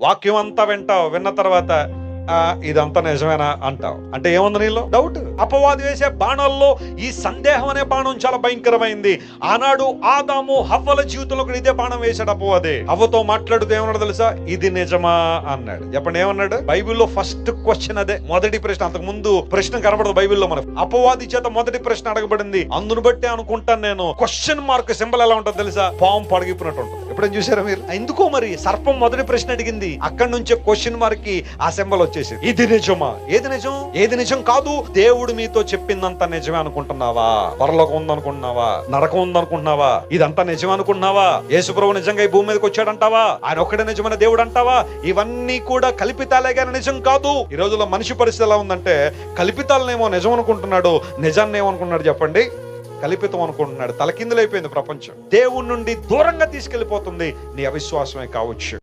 వాక్యం అంతా వింటావు, విన్న తర్వాత ఇదంతా నిజమేనా అంటావు. అంటే ఏముంది నీలో? డౌట్. అపవాది వేసే బాణాల్లో ఈ సందేహం అనే బాణం చాలా భయంకరమైంది. ఆనాడు ఆదాము హవ్వల జీవితంలో కూడా ఇదే బాణం వేశాడు అపవాది. హవ్వతో మాట్లాడుతూ ఏమన్నాడు తెలుసా? ఇది నిజమా అన్నాడు. చెప్పండి ఏమన్నాడు? బైబిల్లో ఫస్ట్ క్వశ్చన్ అదే, మొదటి ప్రశ్న. అంతకు ముందు ప్రశ్న కనబడదు బైబిల్లో మనకు. అపవాది చేత మొదటి ప్రశ్న అడగబడింది. అందును బట్టి అనుకుంటాను నేను క్వశ్చన్ మార్క్ సింబల్ ఎలా ఉంటుంది తెలుసా? పాము పడగిపోయినట్టు ఉంటుంది. ఎప్పుడైనా చూసారా మీరు? ఎందుకో మరి సర్పం మొదటి ప్రశ్న అడిగింది, అక్కడి నుంచే క్వశ్చన్ మార్క్ కి ఆ సింబల్ వచ్చేసి ఇది నిజమా? ఏది నిజం ఏది నిజం కాదు? దేవుడు మీతో చెప్పిందంత నిజమే అనుకుంటున్నావా? పరలోకం ఉందనుకుంటున్నావా? నరకం ఉందనుకుంటున్నావా? ఇదంతా నిజం అనుకుంటున్నావా? యేసుప్రభు నిజంగా ఈ భూమి మీదకి వచ్చాడంటావా? ఆయన ఒక్కడే నిజమైన దేవుడు అంటావా? ఇవన్నీ కూడా కల్పితాలే గాని నిజం కాదు. ఈ రోజుల్లో మనిషి పరిస్థితి ఎలా ఉందంటే కల్పితాలనేమో నిజం అనుకుంటున్నాడు, నిజాన్ని ఏమనుకుంటున్నాడు చెప్పండి? కల్పితం అనుకుంటున్నాడు. తలకిందులైపోయింది ప్రపంచం. దేవుడి నుండి దూరంగా తీసుకెళ్లిపోతుంది నీ అవిశ్వాసమే కావచ్చు.